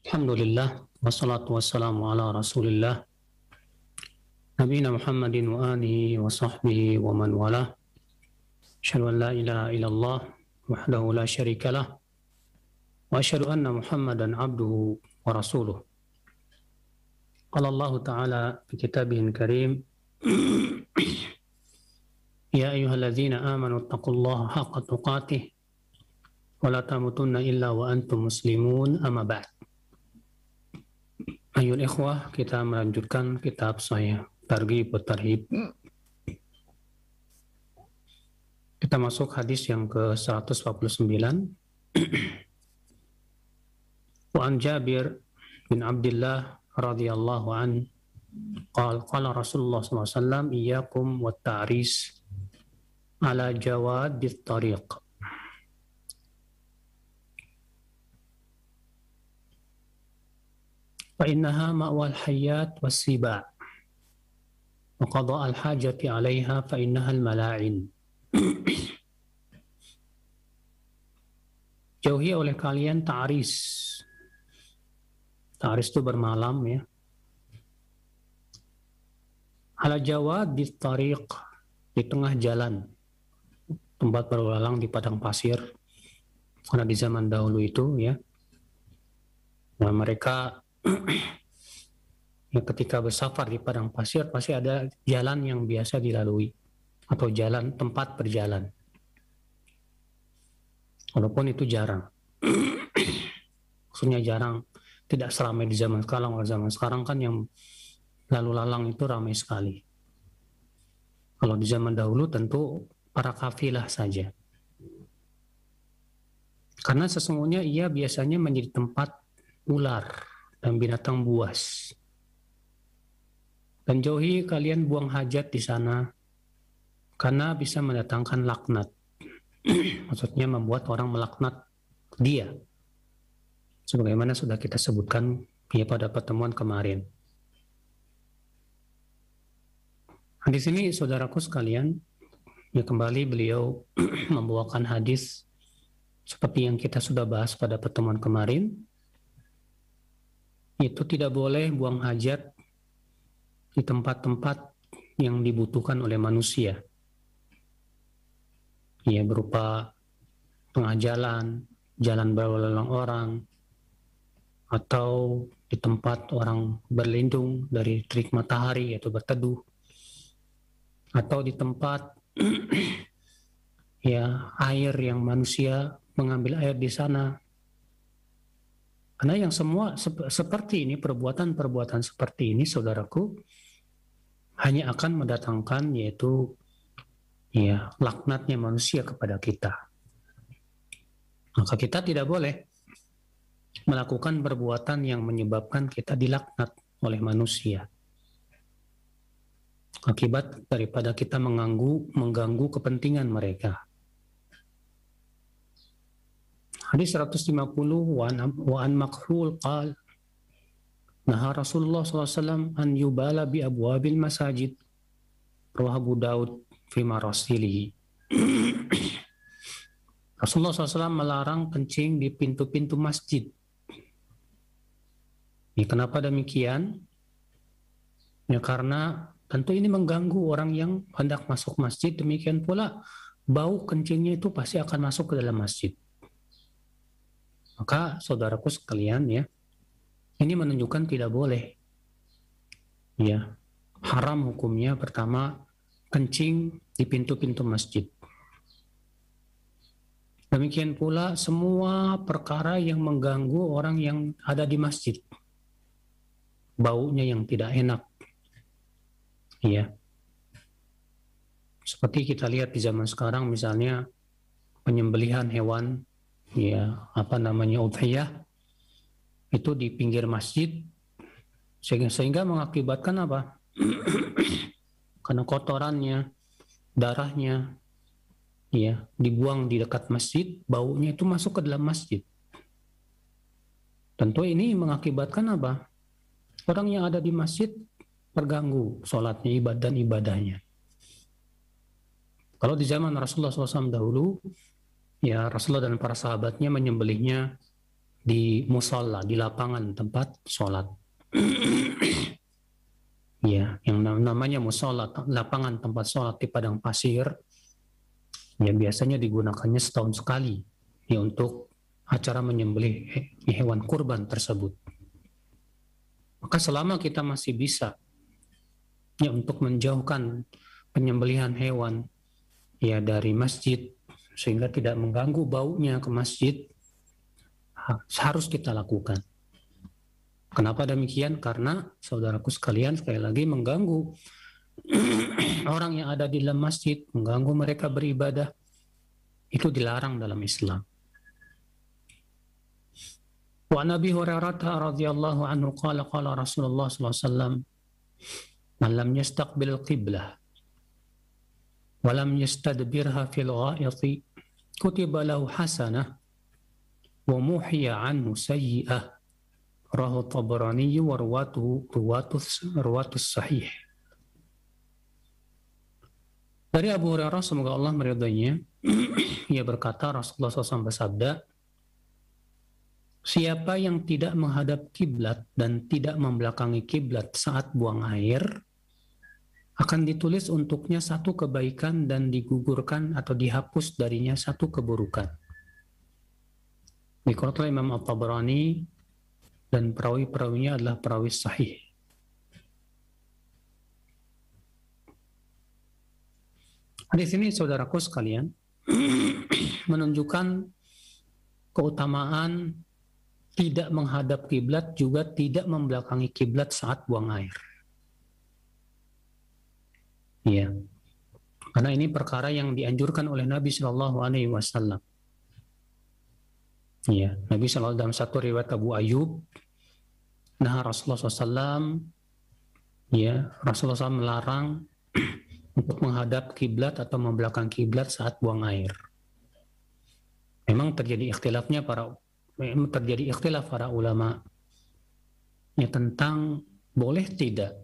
Alhamdulillah, wassalatu wassalamu ala rasulillah, nabiyina Muhammadin wa alihi wa sahbihi wa man walah. Asyhadu an la ilaha illallah wahdahu la syarikalah wa asyhadu anna Muhammadan abduhu wa rasuluh. Qala Allah Ta'ala fi kitabihil karim, ya ayyuhalladzina amanu taqullaha haqqa tuqatih wa la tamutunna illa wa antum muslimun, amma ba'd. Ayol ikhwah, kita melanjutkan kitab saya Targhib wa Tarhib. Kita masuk hadis yang ke-149. Wa an Jabir bin Abdullah radhiyallahu an qala Rasulullah sallallahu alaihi wasallam iyyakum wat ta'ris ala jawadit tariq. فإنها مأوى الحيات والسباع وقضاء الحاجة عليها فإنها الملاعن. Jauhi oleh kalian ta'ris. Ta'ris itu bermalam ya. Ala jawad di tariq, di tengah jalan, tempat berlalang di padang pasir. Karena di zaman dahulu itu ya, nah mereka ya, ketika bersafar di padang pasir pasti ada jalan yang biasa dilalui atau jalan tempat berjalan, walaupun itu jarang. Maksudnya jarang, tidak seramai di zaman sekarang. Kalau zaman sekarang kan yang lalu lalang itu ramai sekali. Kalau di zaman dahulu tentu para kafilah saja, karena sesungguhnya ia biasanya menjadi tempat ular dan binatang buas. Dan jauhi kalian buang hajat di sana, karena bisa mendatangkan laknat. Maksudnya membuat orang melaknat dia, sebagaimana sudah kita sebutkan ya pada pertemuan kemarin. Hadis ini, saudaraku sekalian, ya kembali beliau membawakan hadis seperti yang kita sudah bahas pada pertemuan kemarin. Itu tidak boleh buang hajat di tempat-tempat yang dibutuhkan oleh manusia. Ya, berupa tengah jalan, jalan berlalang orang, atau di tempat orang berlindung dari terik matahari yaitu berteduh, atau di tempat ya air yang manusia mengambil air di sana. Karena yang semua seperti ini, perbuatan-perbuatan seperti ini, saudaraku, hanya akan mendatangkan yaitu ya laknatnya manusia kepada kita. Maka kita tidak boleh melakukan perbuatan yang menyebabkan kita dilaknat oleh manusia, akibat daripada kita mengganggu kepentingan mereka. Hadis 150, wa an Makhul qal naha Rasulullah SAW an yubala bi abwabil masajid, rawah Abu Daud fi marasilihi. Rasulullah SAW melarang kencing di pintu-pintu masjid. Ya, kenapa demikian? Ya karena tentu ini mengganggu orang yang hendak masuk masjid, demikian pula bau kencingnya itu pasti akan masuk ke dalam masjid. Maka saudaraku sekalian ya, ini menunjukkan tidak boleh. Ya, haram hukumnya pertama kencing di pintu-pintu masjid. Demikian pula semua perkara yang mengganggu orang yang ada di masjid. Baunya yang tidak enak. Ya. Seperti kita lihat di zaman sekarang misalnya penyembelihan hewan, ya udhiyah itu di pinggir masjid, sehingga mengakibatkan apa? Karena kotorannya, darahnya ya dibuang di dekat masjid, baunya itu masuk ke dalam masjid. Tentu ini mengakibatkan apa? Orang yang ada di masjid terganggu sholatnya, ibadahnya. Kalau di zaman Rasulullah SAW dahulu, ya Rasulullah dan para sahabatnya menyembelihnya di musola, di lapangan tempat sholat. Ya, yang namanya musola, lapangan tempat sholat di padang pasir, ya biasanya digunakannya setahun sekali ya untuk acara menyembelih hewan kurban tersebut. Maka selama kita masih bisa ya untuk menjauhkan penyembelihan hewan ya dari masjid sehingga tidak mengganggu baunya ke masjid, harus kita lakukan. Kenapa demikian? Karena saudaraku sekalian, sekali lagi mengganggu orang yang ada di dalam masjid, mengganggu mereka beribadah, itu dilarang dalam Islam. Wa Nabi Hurairah radhiyallahu anhu qala qala Rasulullah sallallahu alaihi wasallam man lam yastaqbil qiblah wa lam yastadbirha fil gha'iti kutiba lahu hasanah wa muhiya anhu sayyi'ah. Rahu Tabarani wa ruwatus sahih. Dari Abu Hurairah, semoga Allah meridainya, ia berkata, Rasulullah SAW bersabda, siapa yang tidak menghadap kiblat dan tidak membelakangi kiblat saat buang air, akan ditulis untuknya satu kebaikan dan digugurkan atau dihapus darinya satu keburukan. Dikeluarkan Imam At-Tabarani, dan perawi-perawinya adalah perawi sahih. Hadis ini saudaraku sekalian menunjukkan keutamaan tidak menghadap kiblat juga tidak membelakangi kiblat saat buang air. Iya. Karena ini perkara yang dianjurkan oleh Nabi Shallallahu Alaihi Wasallam. Ya, Nabi SAW dalam satu riwayat Abu Ayyub, nah Rasulullah SAW, ya Rasulullah SAW melarang untuk menghadap kiblat atau membelakang kiblat saat buang air. Memang terjadi ikhtilaf para ulama ya tentang boleh tidak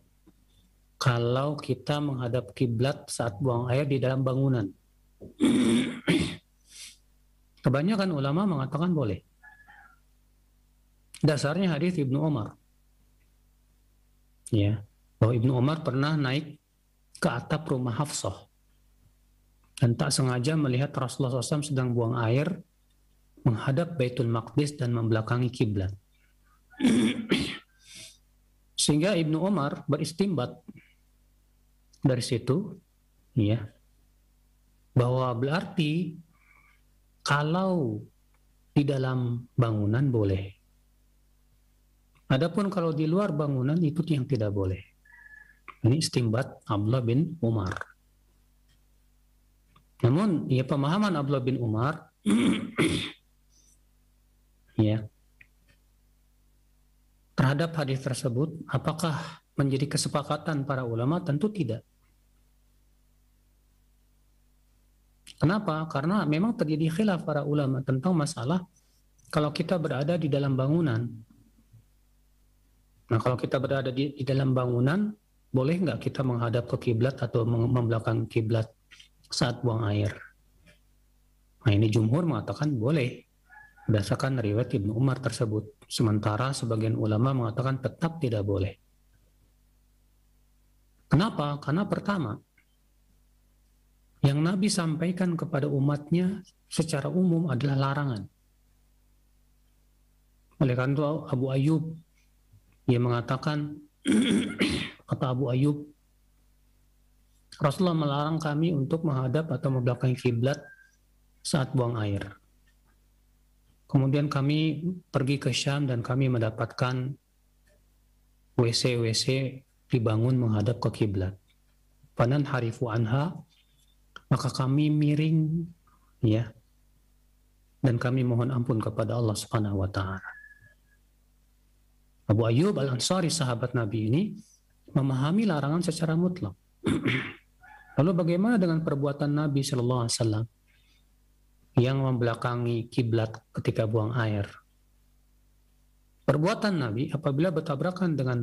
kalau kita menghadap kiblat saat buang air di dalam bangunan. Kebanyakan ulama mengatakan boleh. Dasarnya hadis Ibnu Umar. Ya, bahwa Ibnu Umar pernah naik ke atap rumah Hafsah dan tak sengaja melihat Rasulullah SAW sedang buang air menghadap Baitul Maqdis dan membelakangi kiblat. Sehingga Ibnu Umar beristimbat dari situ, ya, bahwa berarti kalau di dalam bangunan boleh. Adapun kalau di luar bangunan itu yang tidak boleh. Ini istimbat Abdullah bin Umar. Namun ya pemahaman Abdullah bin Umar ya terhadap hadis tersebut apakah menjadi kesepakatan para ulama? Tentu tidak. Kenapa? Karena memang terjadi khilaf para ulama tentang masalah kalau kita berada di dalam bangunan. Nah, kalau kita berada di dalam bangunan, boleh nggak kita menghadap ke kiblat atau membelakangi kiblat saat buang air? Nah, ini jumhur mengatakan boleh, berdasarkan riwayat Ibnu Umar tersebut. Sementara sebagian ulama mengatakan tetap tidak boleh. Kenapa? Karena pertama, yang Nabi sampaikan kepada umatnya secara umum adalah larangan. Oleh karena itu Abu Ayyub ia mengatakan, kata Abu Ayyub, Rasulullah melarang kami untuk menghadap atau membelakangi kiblat saat buang air. Kemudian kami pergi ke Syam dan kami mendapatkan WC dibangun menghadap ke kiblat. Fanan harifu anha, maka kami miring, ya, dan kami mohon ampun kepada Allah Subhanahu wa Ta'ala. Abu Ayyub Al-Ansari, sahabat Nabi ini, memahami larangan secara mutlak. Lalu bagaimana dengan perbuatan Nabi Sallallahu Alaihi Wasallam yang membelakangi kiblat ketika buang air? Perbuatan Nabi apabila bertabrakan dengan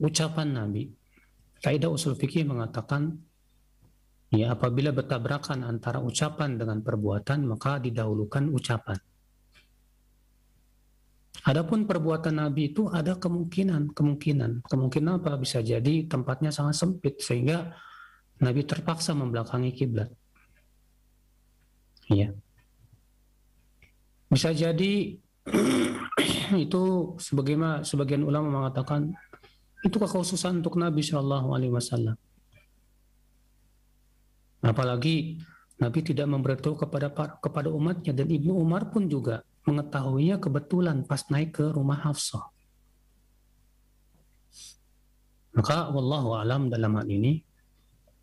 ucapan Nabi, kaidah usul fikih mengatakan, ya, apabila bertabrakan antara ucapan dengan perbuatan, maka didahulukan ucapan. Adapun perbuatan Nabi itu ada kemungkinan apa? Bisa jadi tempatnya sangat sempit sehingga Nabi terpaksa membelakangi kiblat. Ya. Bisa jadi itu sebagaimana sebagian ulama mengatakan itu kekhususan untuk Nabi Shallallahu Alaihi Wasallam. Apalagi Nabi tidak memberitahu kepada umatnya, dan Ibnu Umar pun juga mengetahuinya kebetulan pas naik ke rumah Hafsah. Maka wallahu alam dalam hal ini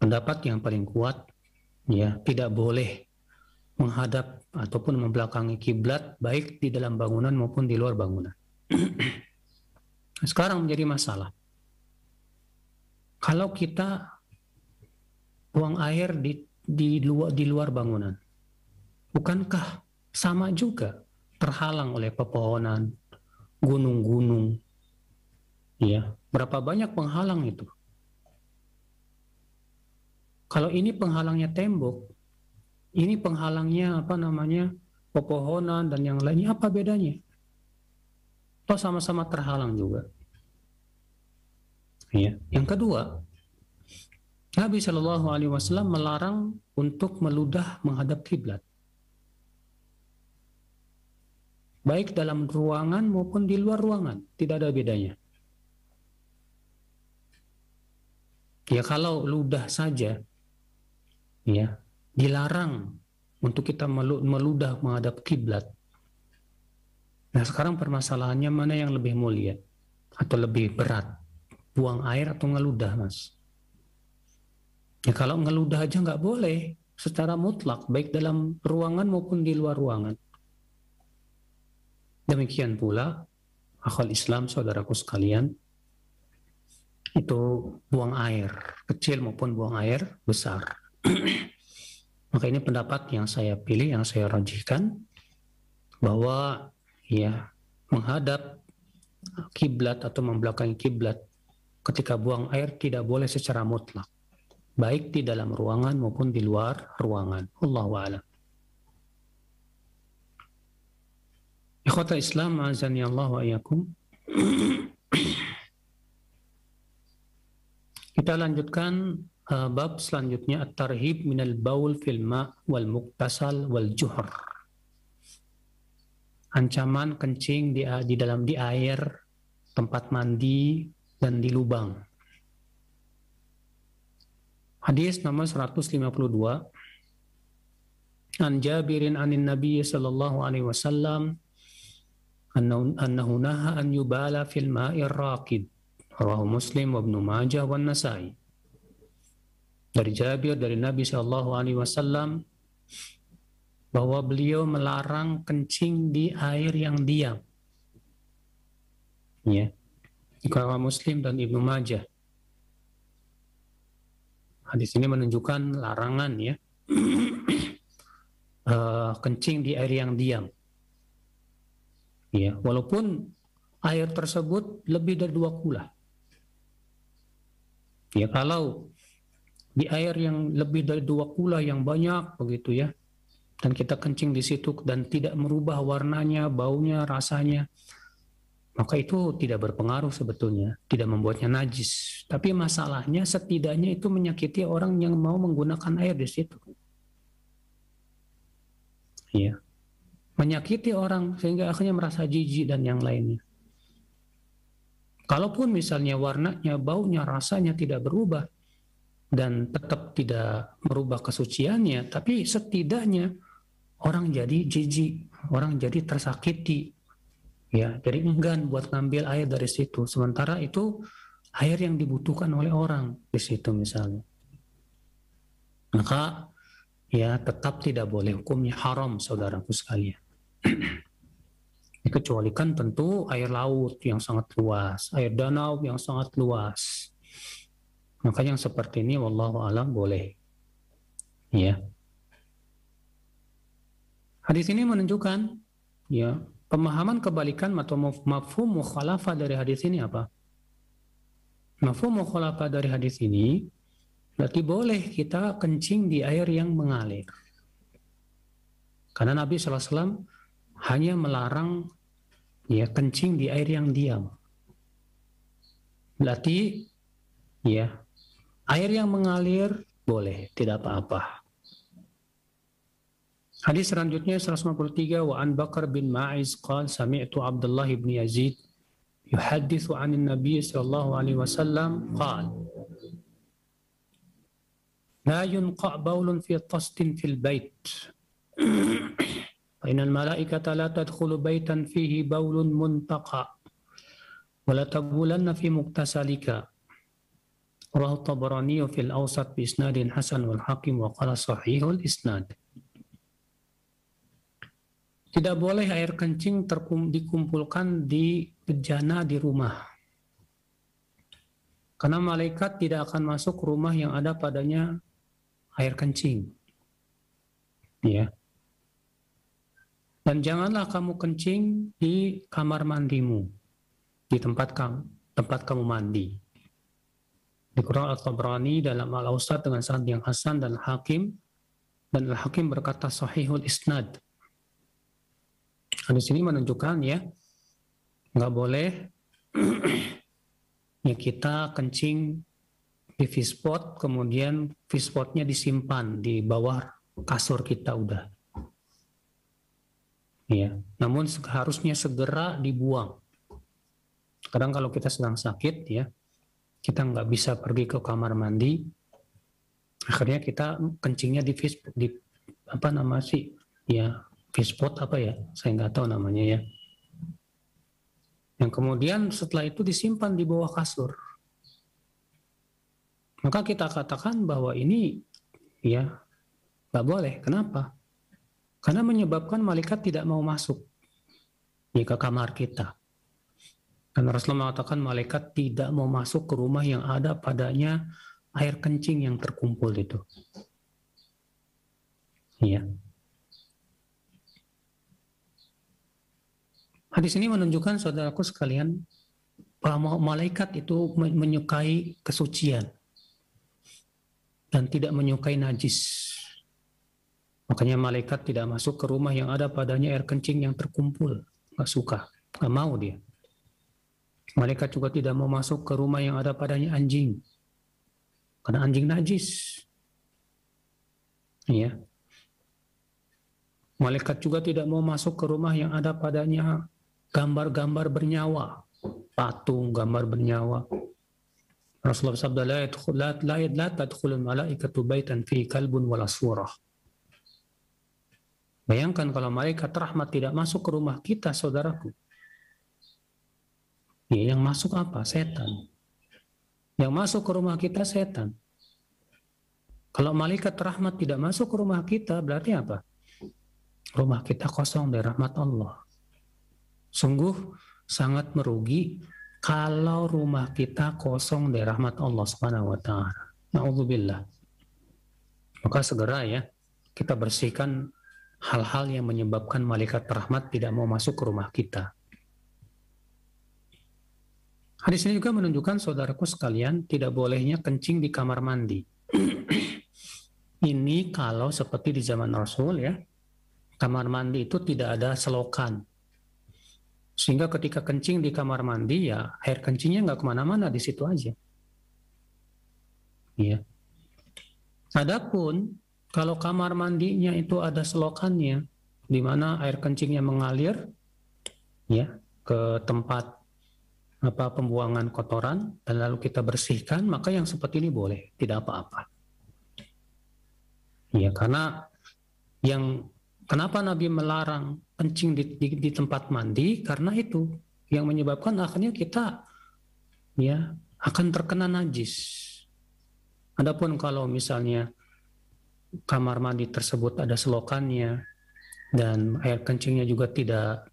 pendapat yang paling kuat, ya, tidak boleh menghadap ataupun membelakangi kiblat baik di dalam bangunan maupun di luar bangunan. Sekarang menjadi masalah, kalau kita buang air di luar bangunan, bukankah sama juga terhalang oleh pepohonan, gunung-gunung, ya? Berapa banyak penghalang itu? Kalau ini penghalangnya tembok, ini penghalangnya pepohonan dan yang lainnya, apa bedanya? Toh sama-sama terhalang juga. Ya. Yang kedua, Nabi Shallallahu Alaihi Wasallam melarang untuk meludah menghadap kiblat, baik dalam ruangan maupun di luar ruangan, tidak ada bedanya. Ya, kalau ludah saja, ya, dilarang untuk kita meludah menghadap kiblat. Nah, sekarang permasalahannya mana yang lebih mulia atau lebih berat, buang air atau ngeludah, Mas? Ya, kalau ngeludah aja nggak boleh secara mutlak, baik dalam ruangan maupun di luar ruangan. Demikian pula, akhwal Islam, saudaraku sekalian, itu buang air kecil maupun buang air besar. Maka ini pendapat yang saya pilih, yang saya rajihkan, bahwa ya, menghadap kiblat atau membelakangi kiblat ketika buang air tidak boleh secara mutlak, baik di dalam ruangan maupun di luar ruangan. Wallahu a'lam. Ikhwatal Islam, azani Allah wa iyyakum. Kita lanjutkan bab selanjutnya, at-tarhib minal baul fil ma' wal muktasal wal juhr. Ancaman kencing di air, tempat mandi, dan di lubang. Hadis nomor 152. An Jabirin anin Nabi sallallahu alaihi wasallam annahu naha an yubala fil ma'ir raqid. Rawahu Muslim wa Ibnu Majah wa Nasa'i. Dari Jabir, dari Nabi sallallahu alaihi wasallam, bahwa beliau melarang kencing di air yang diam. Ya. Rawahu Muslim dan Ibnu Majah. Hadis ini menunjukkan larangan, ya, kencing di air yang diam. Ya, walaupun air tersebut lebih dari 2 kula. Ya, kalau di air yang lebih dari 2 kula yang banyak begitu, ya, dan kita kencing di situ dan tidak merubah warnanya, baunya, rasanya, maka itu tidak berpengaruh sebetulnya, tidak membuatnya najis. Tapi masalahnya setidaknya itu menyakiti orang yang mau menggunakan air di situ. Ya. Menyakiti orang sehingga akhirnya merasa jijik dan yang lainnya. Kalaupun misalnya warnanya, baunya, rasanya tidak berubah dan tetap tidak merubah kesuciannya, tapi setidaknya orang jadi jijik, orang jadi tersakiti, ya, jadi enggan buat ngambil air dari situ. Sementara itu air yang dibutuhkan oleh orang di situ misalnya. Maka ya tetap tidak boleh, hukumnya haram, saudaraku sekalian. Dikecualikan tentu air laut yang sangat luas, air danau yang sangat luas. Maka yang seperti ini wallahu alam boleh. Ya. Hadis ini menunjukkan, ya, pemahaman kebalikan atau mafhum mukhalafah dari hadis ini apa? Mafhum mukhalafah dari hadis ini berarti boleh kita kencing di air yang mengalir. Karena Nabi SAW hanya melarang ya kencing di air yang diam. Berarti ya air yang mengalir boleh, tidak apa-apa. Hadis selanjutnya 153, wa an Bakar bin Ma'iz qala sami'tu Abdullah bin Yazid yuhadditsu 'anil Nabi sallallahu alaihi wasallam qala la yunqa' baulun fi tastin fil bait fa innal malaikata la tadkhulu baitan fihi baulun muntaqa wa la tabulanna fi muktasalika. Rawahu Tabarani fil Awsat bi isnadin hasan wal Hakim wa qala sahihul isnad. Tidak boleh air kencing dikumpulkan di bejana di rumah. Karena malaikat tidak akan masuk rumah yang ada padanya air kencing. Ya. Dan janganlah kamu kencing di kamar mandimu, di tempat kamu mandi. Di Quran At-Tabrani dalam Al-Awsat dengan sanad yang hasan dan Hakim, dan Al-Hakim berkata sahihul isnad. Hadis ini menunjukkan ya, nggak boleh ya kita kencing di fishpot, kemudian fishpotnya disimpan di bawah kasur kita udah. Ya, namun harusnya segera dibuang. Kadang kalau kita sedang sakit ya, kita nggak bisa pergi ke kamar mandi, akhirnya kita kencingnya di fishpot, di apa nama sih ya, fishpot apa ya, saya nggak tahu namanya ya. Yang kemudian setelah itu disimpan di bawah kasur. Maka kita katakan bahwa ini ya nggak boleh. Kenapa? Karena menyebabkan malaikat tidak mau masuk ke kamar kita. Karena Rasulullah mengatakan malaikat tidak mau masuk ke rumah yang ada padanya air kencing yang terkumpul itu. Iya. Hadis ini menunjukkan saudaraku sekalian bahwa malaikat itu menyukai kesucian dan tidak menyukai najis. Makanya malaikat tidak masuk ke rumah yang ada padanya air kencing yang terkumpul. Nggak suka, nggak mau dia. Malaikat juga tidak mau masuk ke rumah yang ada padanya anjing. Karena anjing najis. Ya. Malaikat juga tidak mau masuk ke rumah yang ada padanya gambar-gambar bernyawa. Patung, gambar bernyawa. Rasulullah sabda, la tadkhulul malaikatu baitan fi kalbun wala surah. Bayangkan kalau malaikat rahmat tidak masuk ke rumah kita, saudaraku. Ya, yang masuk apa? Setan. Yang masuk ke rumah kita setan. Kalau malaikat rahmat tidak masuk ke rumah kita, berarti apa? Rumah kita kosong dari rahmat Allah. Sungguh sangat merugi kalau rumah kita kosong dari rahmat Allah Subhanahu wa taala. Na'udzubillah. Maka segera ya kita bersihkan hal-hal yang menyebabkan malaikat rahmat tidak mau masuk ke rumah kita. Hadis ini juga menunjukkan saudaraku sekalian tidak bolehnya kencing di kamar mandi. Ini kalau seperti di zaman Rasul ya, kamar mandi itu tidak ada selokan. Sehingga ketika kencing di kamar mandi ya air kencingnya nggak kemana-mana di situ aja. Ya. Adapun kalau kamar mandinya itu ada selokannya, di mana air kencingnya mengalir ya ke tempat pembuangan kotoran dan lalu kita bersihkan, maka yang seperti ini boleh, tidak apa-apa. Ya, karena kenapa Nabi melarang kencing di tempat mandi? Karena itu yang menyebabkan akhirnya kita ya akan terkena najis. Adapun kalau misalnya kamar mandi tersebut ada selokannya dan air kencingnya juga tidak,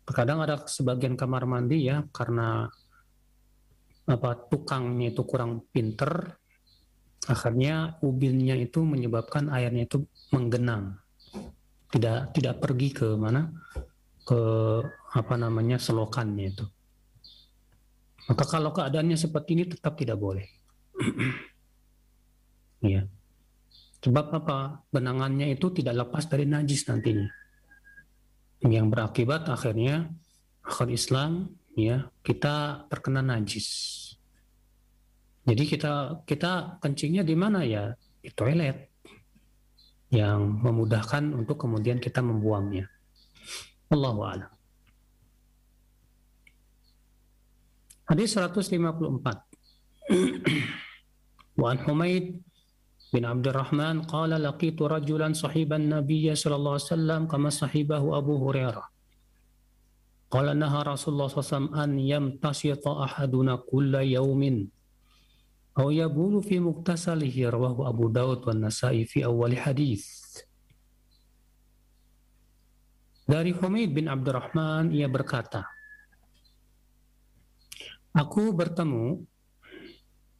terkadang ada sebagian kamar mandi ya karena tukangnya itu kurang pinter, akhirnya ubinnya itu menyebabkan airnya itu menggenang, tidak pergi ke mana, ke selokannya itu. Maka kalau keadaannya seperti ini tetap tidak boleh. Ya. Sebab apa? Benangannya itu tidak lepas dari najis nantinya. Yang berakibat akhirnya akhir Islam, ya, kita terkena najis. Jadi kita kencingnya di mana ya? Di toilet yang memudahkan untuk kemudian kita membuangnya. Allahu a'lam. Hadis 154. Wa an Humaid bin Abdurrahman qala laqitu rajulan sahiban Nabiy sallallahu alaihi wasallam kama sahibahu Abu Hurairah. Qala naha Rasulullah sallallahu alaihi wasallam an yamtashita ahaduna kulla yawmin aw yabulu fi muktasalihi, rawahu Abu Daud wan Nasa'i fi awal hadis. Dari Humaid bin Abdurrahman, ia berkata, aku bertemu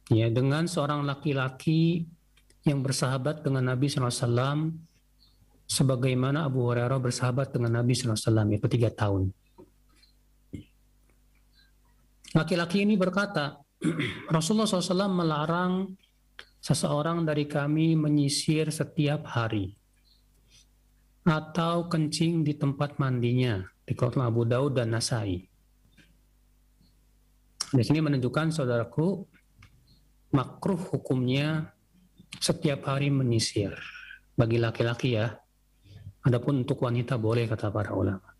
ya dengan seorang laki-laki yang bersahabat dengan Nabi SAW sebagaimana Abu Hurairah bersahabat dengan Nabi SAW, yaitu 3 tahun. Laki-laki ini berkata, Rasulullah SAW melarang seseorang dari kami menyisir setiap hari atau kencing di tempat mandinya, dikeluarkan Abu Daud dan Nasai. Di sini menunjukkan, saudaraku, makruh hukumnya setiap hari menyisir bagi laki-laki ya. Adapun untuk wanita boleh, kata para ulama.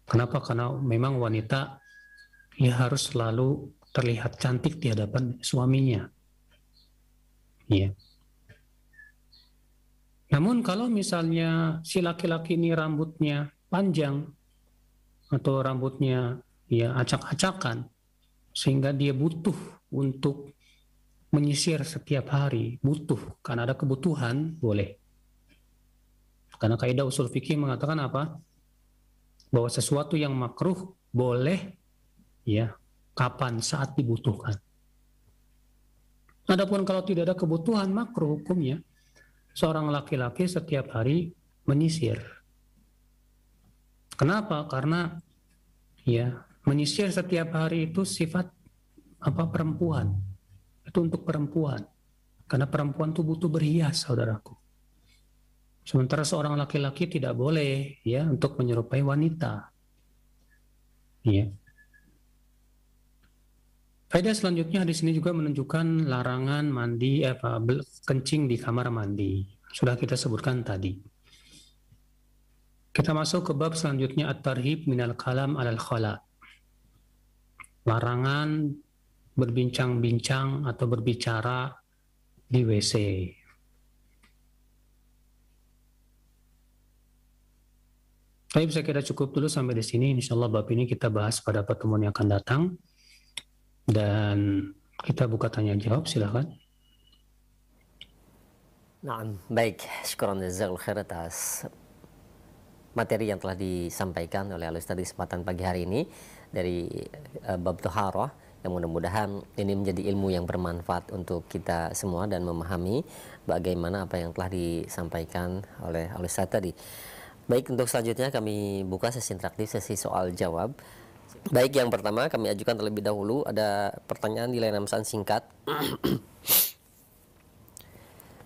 Kenapa? Karena memang wanita ya harus selalu terlihat cantik di hadapan suaminya. Ya. Namun kalau misalnya si laki-laki ini rambutnya panjang atau rambutnya ya acak-acakan sehingga dia butuh untuk menyisir setiap hari, butuh karena ada kebutuhan, boleh. Karena kaidah usul fikih mengatakan apa? Bahwa sesuatu yang makruh boleh ya kapan, saat dibutuhkan. Adapun kalau tidak ada kebutuhan, makruh hukumnya seorang laki-laki setiap hari menyisir. Kenapa? Karena ya menyisir setiap hari itu sifat perempuan. Itu untuk perempuan. Karena perempuan itu butuh berhias, saudaraku. Sementara seorang laki-laki tidak boleh ya untuk menyerupai wanita. Ya. Faedah selanjutnya di sini juga menunjukkan larangan mandi kencing di kamar mandi. Sudah kita sebutkan tadi. Kita masuk ke bab selanjutnya, at-tarhib minal kalam alal khala. Larangan berbincang-bincang atau berbicara di WC. Baik, saya kira cukup dulu sampai di sini. Insyaallah bab ini kita bahas pada pertemuan yang akan datang. Dan kita buka tanya jawab, silakan. Nah, baik, syukran jazakallahu khair atas materi yang telah disampaikan oleh Al-Ustaz di kesempatan pagi hari ini dari bab Thaharah, yang mudah-mudahan ini menjadi ilmu yang bermanfaat untuk kita semua dan memahami bagaimana apa yang telah disampaikan oleh Al-Ustaz tadi. Baik, untuk selanjutnya kami buka sesi interaktif, sesi soal jawab. Baik, yang pertama kami ajukan terlebih dahulu, ada pertanyaan di layanan pesan singkat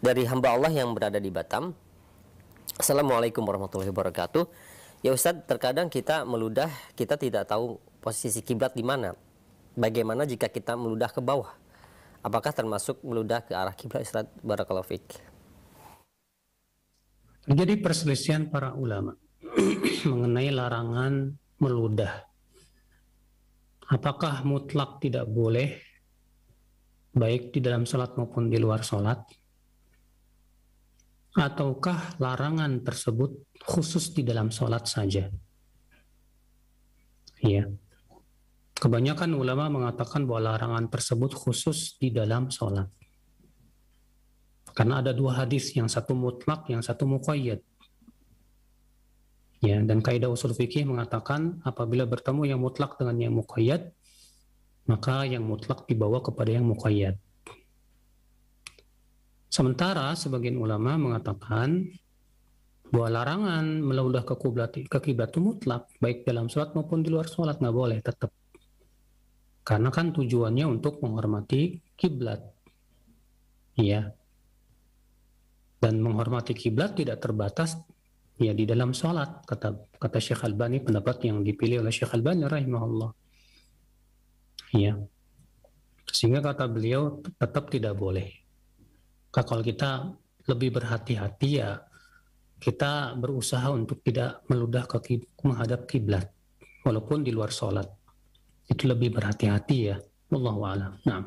dari hamba Allah yang berada di Batam. Assalamualaikum warahmatullahi wabarakatuh. Ya Ustadz, terkadang kita meludah, kita tidak tahu posisi kiblat di mana. Bagaimana jika kita meludah ke bawah? Apakah termasuk meludah ke arah kiblat, Ustadz? Barakallahu fiik. Jadi perselisihan para ulama mengenai larangan meludah. Apakah mutlak tidak boleh, baik di dalam sholat maupun di luar sholat? Ataukah larangan tersebut khusus di dalam sholat saja? Ya. Kebanyakan ulama mengatakan bahwa larangan tersebut khusus di dalam sholat. Karena ada 2 hadis, yang satu mutlak, yang satu muqayyad. Ya, dan kaidah usul fikih mengatakan apabila bertemu yang mutlak dengan yang muqayyad, maka yang mutlak dibawa kepada yang muqayyad. Sementara sebagian ulama mengatakan bahwa larangan meludah ke kiblat itu mutlak, baik dalam sholat maupun di luar sholat, nggak boleh tetap. Karena kan tujuannya untuk menghormati kiblat. Ya. Dan menghormati kiblat tidak terbatas ya di dalam sholat, kata Syekh Albani, pendapat yang dipilih oleh Syekh Albani rahimahullah. Ya, sehingga kata beliau tetap tidak boleh. Kalau kita lebih berhati-hati, ya kita berusaha untuk tidak meludah ke menghadap kiblat walaupun di luar sholat. Itu lebih berhati-hati ya. Wallahu a'lam. Nah.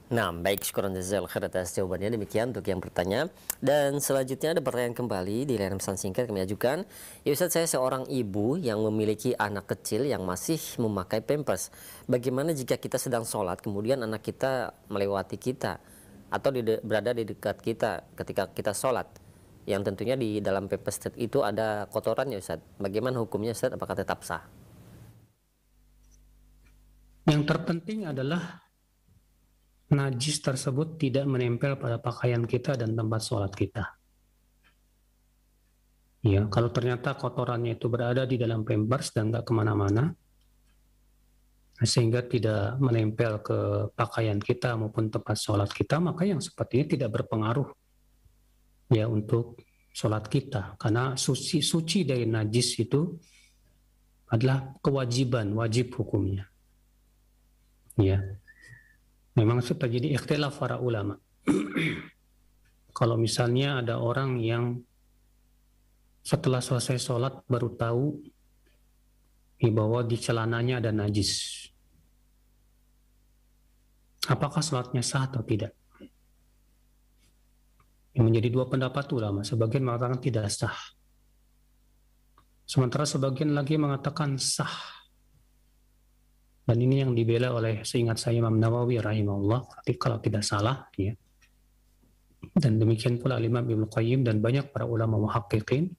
Nah, baik, syukuran jazakallahu khair atas jawabannya. Demikian untuk yang bertanya. Dan selanjutnya ada pertanyaan kembali di layanan pesan singkat kami ajukan. Ya Ustaz, saya seorang ibu yang memiliki anak kecil yang masih memakai pampers. Bagaimana jika kita sedang sholat, kemudian anak kita melewati kita atau berada di dekat kita ketika kita sholat, yang tentunya di dalam pampers itu ada kotoran ya Ustaz. Bagaimana hukumnya Ustaz? Apakah tetap sah? Yang terpenting adalah najis tersebut tidak menempel pada pakaian kita dan tempat sholat kita. Ya, kalau ternyata kotorannya itu berada di dalam pampers dan nggak kemana-mana, sehingga tidak menempel ke pakaian kita maupun tempat sholat kita, maka yang seperti ini tidak berpengaruh ya untuk sholat kita. Karena suci dari najis itu adalah kewajiban, wajib hukumnya. Ya. Memang terjadi ikhtilaf para ulama. Kalau misalnya ada orang yang setelah selesai sholat baru tahu bahwa di celananya ada najis, apakah sholatnya sah atau tidak? Yang menjadi dua pendapat ulama. Sebagian mengatakan tidak sah, sementara sebagian lagi mengatakan sah. Dan ini yang dibela oleh, seingat saya, Imam Nawawi rahimahullah, kalau tidak salah, ya. Dan demikian pula Imam Ibnu Qayyim dan banyak para ulama muhaqqiqin,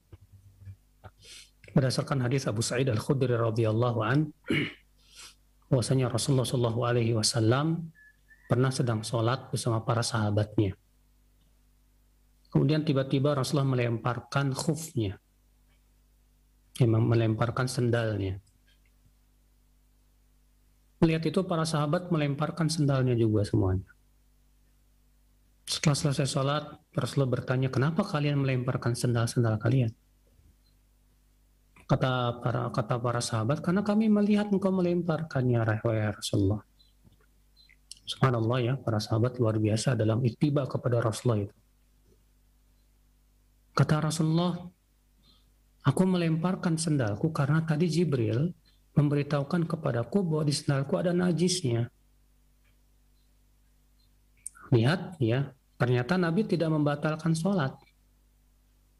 berdasarkan hadis Abu Sa'id Al-Khudri radhiyallahu an, bahwasanya Rasulullah sallallahu alaihi wasallam pernah sedang sholat bersama para sahabatnya. Kemudian tiba-tiba Rasulullah melemparkan khufnya, melemparkan sendalnya. Melihat itu para sahabat melemparkan sendalnya juga semuanya. Setelah selesai sholat, Rasulullah bertanya, kenapa kalian melemparkan sendal-sendal kalian? Kata para sahabat, karena kami melihat engkau melemparkannya, ya Rasulullah. Subhanallah ya, para sahabat luar biasa dalam ittiba kepada Rasulullah itu. Kata Rasulullah, aku melemparkan sendalku karena tadi Jibril memberitahukan kepadaku bahwa di sendalku ada najisnya. Lihat ya, ternyata Nabi tidak membatalkan sholat.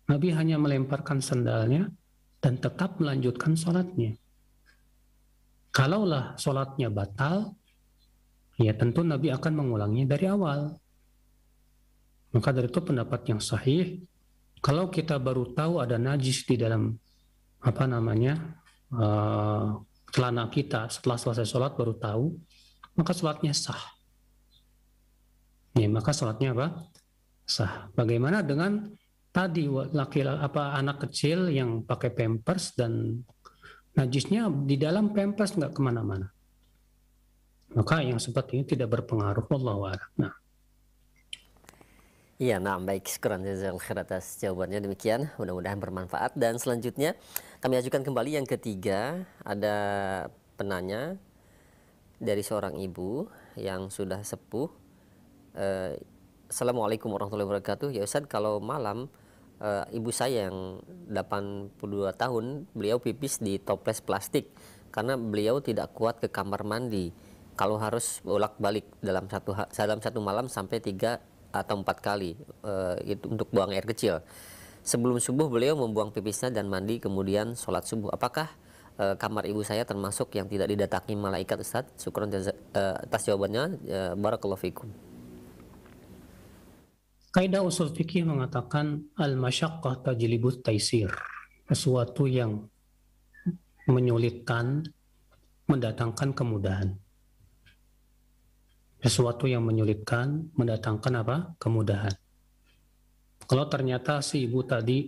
Nabi hanya melemparkan sendalnya dan tetap melanjutkan sholatnya. Kalaulah sholatnya batal, ya tentu Nabi akan mengulanginya dari awal. Maka dari itu pendapat yang sahih, kalau kita baru tahu ada najis di dalam celana kita setelah selesai sholat baru tahu, maka sholatnya sah. Ya, maka sholatnya apa? Sah. Bagaimana dengan tadi anak kecil yang pakai pampers dan najisnya di dalam pampers nggak kemana-mana? Maka yang seperti ini tidak berpengaruh. Wallahu a'lam. Nah. Iya, nah baik, syukuran jazakallahu khair atas jawabannya. Demikian, mudah-mudahan bermanfaat. Dan selanjutnya kami ajukan kembali yang ketiga. Ada penanya dari seorang ibu yang sudah sepuh. Assalamualaikum warahmatullahi wabarakatuh. Ya Ustaz, kalau malam ibu saya yang 82 tahun, beliau pipis di toples plastik karena beliau tidak kuat ke kamar mandi. Kalau harus bolak-balik dalam satu malam sampai 3 atau 4 kali itu untuk buang air kecil. Sebelum subuh beliau membuang pipisnya dan mandi, kemudian sholat subuh. Apakah kamar ibu saya termasuk yang tidak didatangi malaikat Ustaz? Syukron atas jawabannya. Barakallahu fikum. Kaidah usul fikih mengatakan al-masyaqqah tajlibut taisir. Sesuatu yang menyulitkan mendatangkan kemudahan. Sesuatu yang menyulitkan mendatangkan apa? Kemudahan. Kalau ternyata si ibu tadi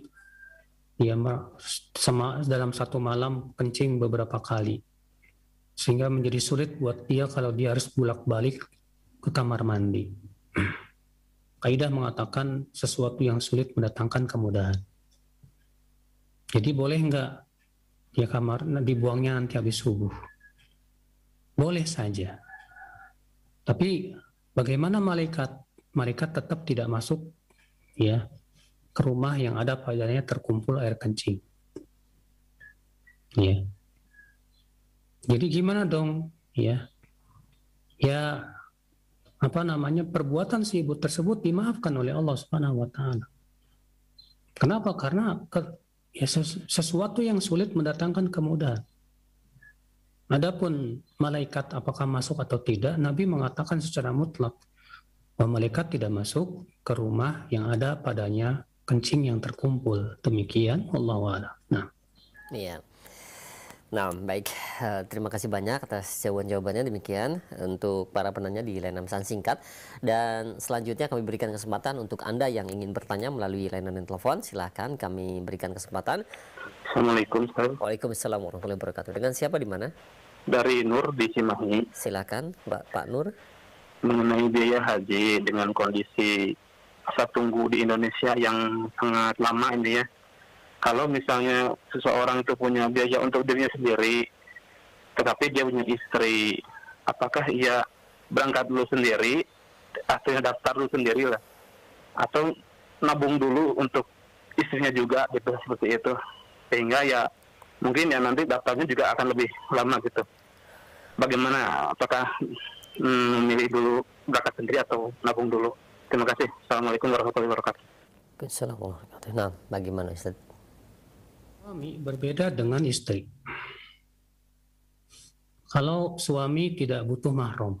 dia dalam satu malam kencing beberapa kali, sehingga menjadi sulit buat dia kalau dia harus bolak-balik ke kamar mandi. Kaidah mengatakan sesuatu yang sulit mendatangkan kemudahan. Jadi boleh nggak ya kamar dibuangnya nanti habis subuh? Boleh saja. Tapi bagaimana malaikat? Malaikat tetap tidak masuk ya ke rumah yang ada padanya terkumpul air kencing. Ya. Jadi gimana dong? Ya. Ya apa namanya perbuatan si ibu tersebut dimaafkan oleh Allah Subhanahu wa taala. Kenapa? Karena ya sesuatu yang sulit mendatangkan kemudahan. Adapun malaikat apakah masuk atau tidak, Nabi mengatakan secara mutlak bahwa malaikat tidak masuk ke rumah yang ada padanya kencing yang terkumpul. Demikian wallahu a'lam. Nah, Iya. Nah, baik. Terima kasih banyak atas jawaban-jawabannya. Demikian untuk para penanya di layanan pesan singkat. Dan selanjutnya kami berikan kesempatan untuk Anda yang ingin bertanya melalui layanan telepon. Silahkan kami berikan kesempatan. Assalamualaikum, Ustaz. Waalaikumsalam warahmatullahi wabarakatuh. Dengan siapa di mana? Dari Nur di Cimahi. Silakan, Pak Nur. Mengenai biaya haji dengan kondisi masa tunggu di Indonesia yang sangat lama ini ya. Kalau misalnya seseorang itu punya biaya untuk dirinya sendiri, tetapi dia punya istri, apakah ia berangkat dulu sendiri, artinya daftar dulu sendiri lah, atau nabung dulu untuk istrinya juga gitu, seperti itu, sehingga ya mungkin ya nanti daftarnya juga akan lebih lama gitu. Bagaimana? Apakah memilih dulu berangkat sendiri atau nabung dulu? Terima kasih. Assalamualaikum warahmatullahi wabarakatuh. Assalamualaikum warahmatullahi wabarakatuh. Nah, bagaimana Ustaz? suami berbeda dengan istri. Kalau suami tidak butuh mahram,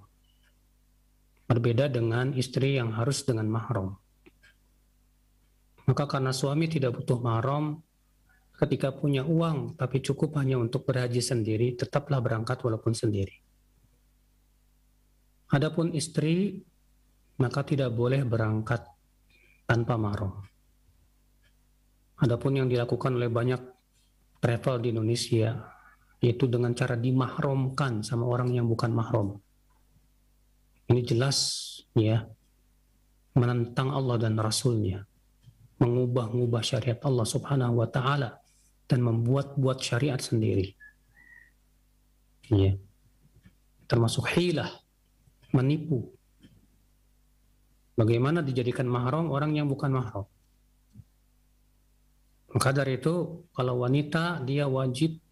berbeda dengan istri yang harus dengan mahram. Maka karena suami tidak butuh mahram, ketika punya uang tapi cukup hanya untuk berhaji sendiri, tetaplah berangkat walaupun sendiri. Adapun istri, maka tidak boleh berangkat tanpa mahram. Adapun yang dilakukan oleh banyak travel di Indonesia, yaitu dengan cara dimahramkan sama orang yang bukan mahram. Ini jelas ya menentang Allah dan Rasulnya, mengubah-ubah syariat Allah Subhanahu wa taala dan membuat-buat syariat sendiri. Ya. Termasuk hilah, menipu. Bagaimana dijadikan mahram orang yang bukan mahram? Maka dari itu, kalau wanita dia wajib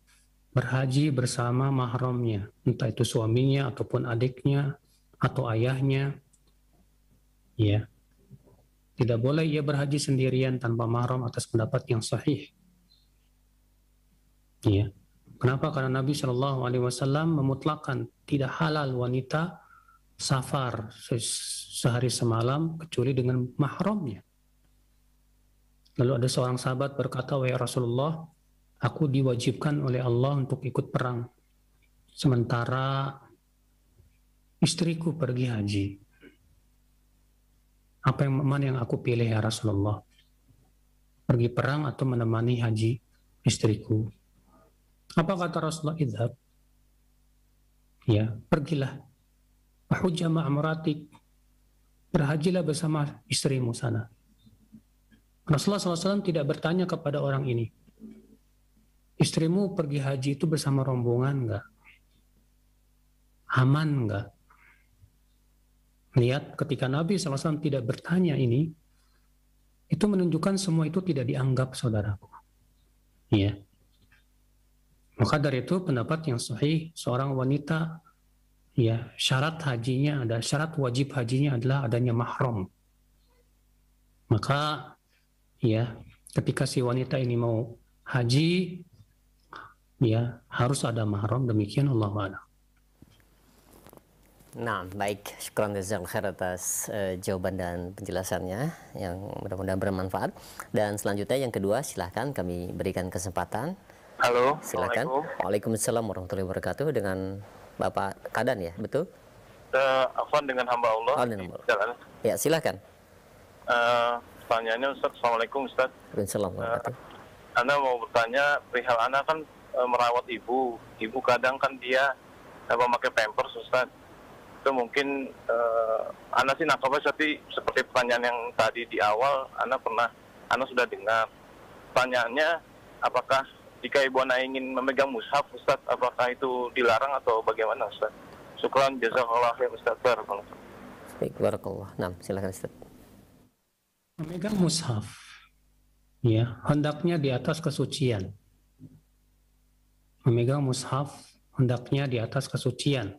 berhaji bersama mahramnya, entah itu suaminya ataupun adiknya atau ayahnya. Ya. Tidak boleh ia berhaji sendirian tanpa mahram atas pendapat yang sahih. Ya. Kenapa? Karena Nabi Shallallahu Alaihi Wasallam memutlakkan tidak halal wanita safar sehari semalam kecuali dengan mahramnya. Lalu ada seorang sahabat berkata, "Wahai Rasulullah, aku diwajibkan oleh Allah untuk ikut perang, sementara istriku pergi haji. Mana yang aku pilih ya Rasulullah? Pergi perang atau menemani haji istriku?" Apa kata Rasulullah? "Idhab." Ya, pergilah. Hujja ma'amuratik. Berhajilah bersama istrimu sana. Rasulullah SAW tidak bertanya kepada orang ini, istrimu pergi haji itu bersama rombongan enggak? Aman enggak? Lihat, ketika Nabi SAW tidak bertanya ini, itu menunjukkan semua itu tidak dianggap, saudaraku. Ya. Maka dari itu pendapat yang sahih, seorang wanita, ya syarat hajinya ada, syarat wajib hajinya adalah adanya mahram. Maka ya, ketika si wanita ini mau haji, ya harus ada mahram. Demikian Allah a'lam. Nah, baik. Syukran jazakallahu khair atas jawaban dan penjelasannya yang mudah-mudahan bermanfaat. Dan selanjutnya yang kedua, silahkan kami berikan kesempatan. Halo, Silakan. Waalaikumsalam warahmatullahi wabarakatuh. Dengan Bapak Kadan ya, betul? Afwan dengan hamba Allah. Jalan. Ya, silakan. Pertanyaannya Ustaz, Assalamualaikum Ustaz. Waalaikumsalam warahmatullahi wabarakatuh. Anda mau bertanya, perihal Anda kan merawat ibu. Ibu kadang kan dia memakai pampers Ustaz. Itu mungkin Anda sih nangkapnya seperti pertanyaan yang tadi di awal Anda sudah dengar. Pertanyaannya, apakah jika Ibu Ana ingin memegang mushaf Ustaz, apakah itu dilarang atau bagaimana Ustaz? Syukran, jazakallah ya Ustaz. Barakallah. Baik, barakallah. Nah, silakan Ustaz. Memegang mushaf, ya, hendaknya di atas kesucian. Memegang mushaf hendaknya di atas kesucian.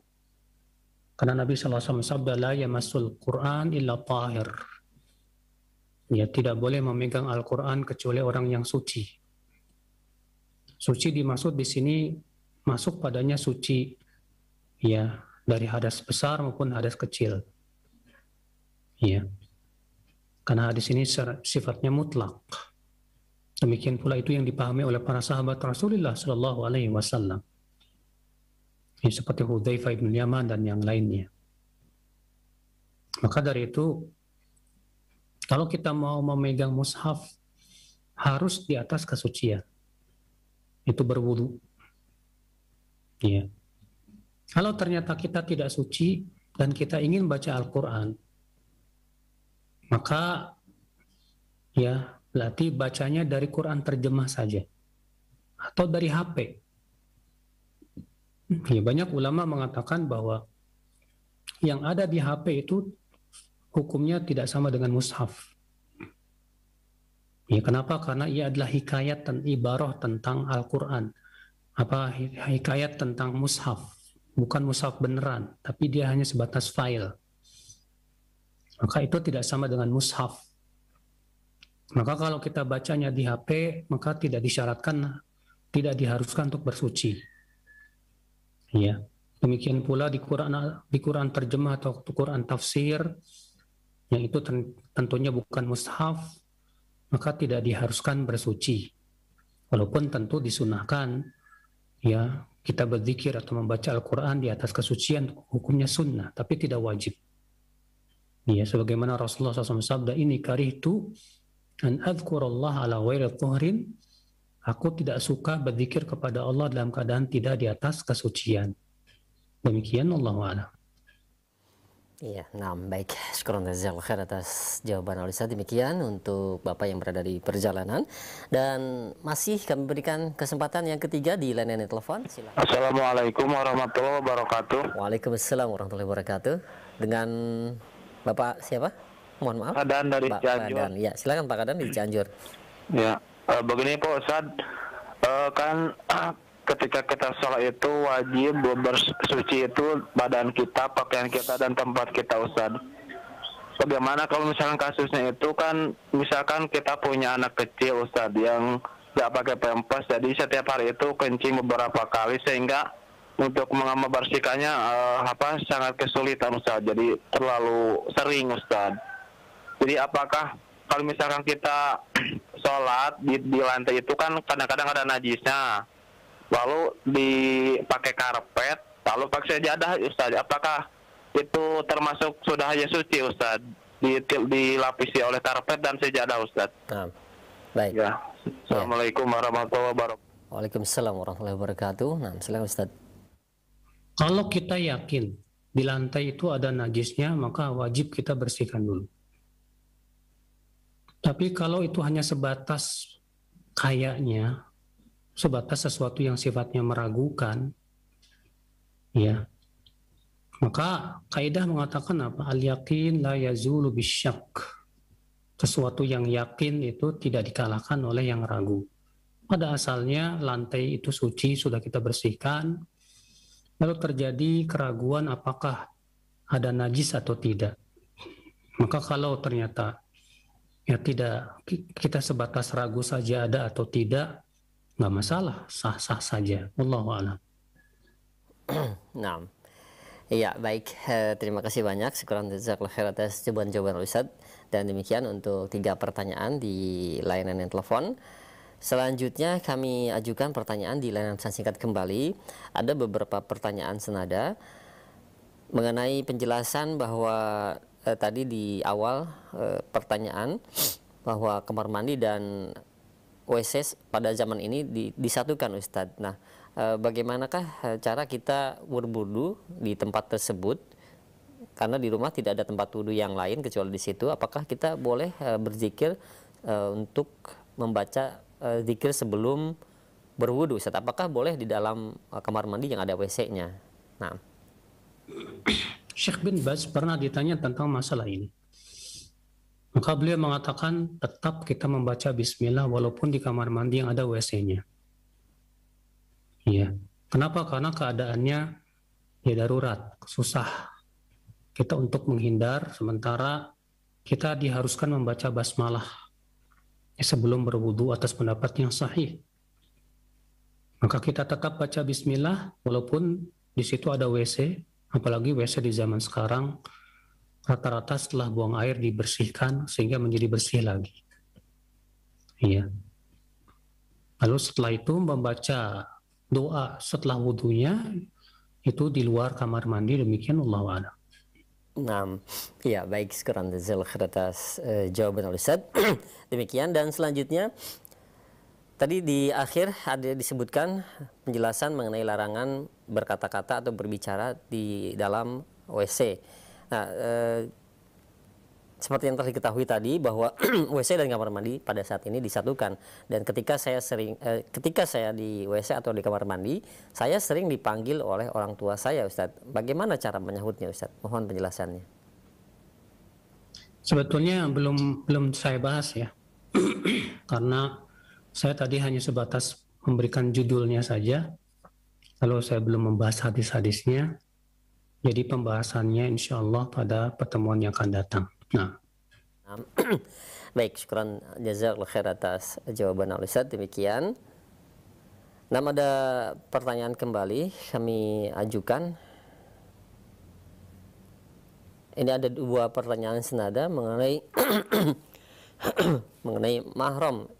Karena Nabi SAW sabda, la yamassul Qur'an illa tahir. Ya, tidak boleh memegang Al-Quran kecuali orang yang suci. Suci dimaksud di sini masuk padanya suci, ya, dari hadas besar maupun hadas kecil. Ya. Karena hadis ini sifatnya mutlak. Demikian pula itu yang dipahami oleh para sahabat Rasulullah Shallallahu Alaihi Wasallam. Ini seperti Hudzaifah bin Yaman dan yang lainnya. Maka dari itu, kalau kita mau memegang mushaf, harus di atas kesucian. Itu berwudu. Ya. Kalau ternyata kita tidak suci dan kita ingin baca Al-Quran, maka ya berarti bacanya dari Quran terjemah saja atau dari HP. Ya, banyak ulama mengatakan bahwa yang ada di HP itu hukumnya tidak sama dengan mushaf. Ya, kenapa? Karena ia adalah hikayat dan ibarah tentang Al-Quran. Hikayat tentang mushaf, bukan mushaf beneran, tapi dia hanya sebatas file. Maka itu tidak sama dengan mushaf. Maka kalau kita bacanya di HP, maka tidak disyaratkan, tidak diharuskan untuk bersuci. Ya. Demikian pula di Quran terjemah atau Quran tafsir, yang itu tentunya bukan mushaf, maka tidak diharuskan bersuci. Walaupun tentu disunahkan, ya, kita berzikir atau membaca Al-Quran di atas kesucian, hukumnya sunnah, tapi tidak wajib. Ya, sebagaimana Rasulullah SAW sabda, ini karihtu an adzkurallah ala ghairi tuhrin, aku tidak suka berzikir kepada Allah dalam keadaan tidak di atas kesucian. Demikian, Allahu a'lam. Iya, nah baik. Syukran jazakallahu khair atas jawaban Ustaz. Demikian untuk Bapak yang berada di perjalanan. Dan masih kami berikan kesempatan yang ketiga di layanan telepon. Silakan. Assalamualaikum warahmatullahi wabarakatuh. Waalaikumsalam warahmatullahi wabarakatuh. Dengan Bapak siapa? Mohon maaf. Kadan dari Pak Cianjur. Kadan. Ya, silakan Pak Kadan di Cianjur. Ya, begini Pak Ustadz, kan ketika kita sholat itu wajib bersuci itu badan kita, pakaian kita, dan tempat kita Ustadz. Bagaimana kalau misalkan kasusnya itu kan, misalkan kita punya anak kecil Ustadz yang nggak pakai pampers, jadi setiap hari itu kencing beberapa kali sehingga untuk membersihkannya sangat kesulitan Ustadz, jadi terlalu sering Ustadz. Jadi apakah kalau misalkan kita sholat di lantai itu kan kadang-kadang ada najisnya, lalu dipakai karpet, lalu pakai sejadah Ustaz, apakah itu termasuk sudah hanya suci Ustaz, dilapisi oleh karpet dan sejadah Ustaz? Nah, baik. Ya. Assalamualaikum warahmatullahi wabarakatuh. Waalaikumsalam warahmatullahi wabarakatuh. Nah, silakan Ustaz. Kalau kita yakin di lantai itu ada najisnya, maka wajib kita bersihkan dulu. Tapi kalau itu hanya sebatas kayaknya, sebatas sesuatu yang sifatnya meragukan, ya, maka kaidah mengatakan apa? Al-yaqin la yazulu bisyak. Sesuatu yang yakin itu tidak dikalahkan oleh yang ragu. Pada asalnya lantai itu suci, sudah kita bersihkan, lalu terjadi keraguan apakah ada najis atau tidak. Maka kalau ternyata ya tidak, kita sebatas ragu saja ada atau tidak, nggak masalah, sah-sah saja. Wallahu a'lam. Nah, iya baik. Terima kasih banyak. Syukran jazakallahu khair atas jawaban-jawaban Ustaz. Dan demikian untuk 3 pertanyaan di layanan yang telepon. Selanjutnya kami ajukan pertanyaan di layanan pesan singkat kembali. Ada beberapa pertanyaan senada mengenai penjelasan bahwa tadi di awal pertanyaan bahwa kamar mandi dan WC pada zaman ini disatukan Ustadz. Nah, bagaimanakah cara kita berwudu di tempat tersebut? Karena di rumah tidak ada tempat wudu yang lain kecuali di situ. Apakah kita boleh berzikir untuk membaca zikir sebelum berwudu, Ustaz? Apakah boleh di dalam kamar mandi yang ada WC-nya? Nah, Syekh bin Baz pernah ditanya tentang masalah ini. Maka beliau mengatakan tetap kita membaca bismillah walaupun di kamar mandi yang ada WC-nya. Iya. Kenapa? Karena keadaannya ya darurat, susah. Kita untuk menghindar, sementara kita diharuskan membaca basmalah sebelum berwudu atas pendapat yang sahih. Maka kita tetap baca bismillah walaupun di situ ada WC, apalagi WC di zaman sekarang rata-rata setelah buang air dibersihkan sehingga menjadi bersih lagi. Iya. Lalu setelah itu membaca doa setelah wudunya itu di luar kamar mandi, demikian Allah a'lam. nah, ya baik, sekarang jazakallahu atas jawaban Ustaz. Demikian, dan selanjutnya tadi di akhir ada disebutkan penjelasan mengenai larangan berkata-kata atau berbicara di dalam WC. Nah, seperti yang telah diketahui tadi bahwa WC dan kamar mandi pada saat ini disatukan, dan ketika saya di WC atau di kamar mandi, saya sering dipanggil oleh orang tua saya, Ustaz. Bagaimana cara menyahutnya, Ustaz? Mohon penjelasannya. Sebetulnya belum saya bahas ya. Karena saya tadi hanya sebatas memberikan judulnya saja. Lalu saya belum membahas hadis-hadisnya. Jadi pembahasannya insya Allah pada pertemuan yang akan datang. Nah, baik, syukran jazakallahu khair atas jawaban Ustaz. Demikian. Nah, ada pertanyaan kembali kami ajukan. Ini ada dua pertanyaan senada mengenai mengenai mahram.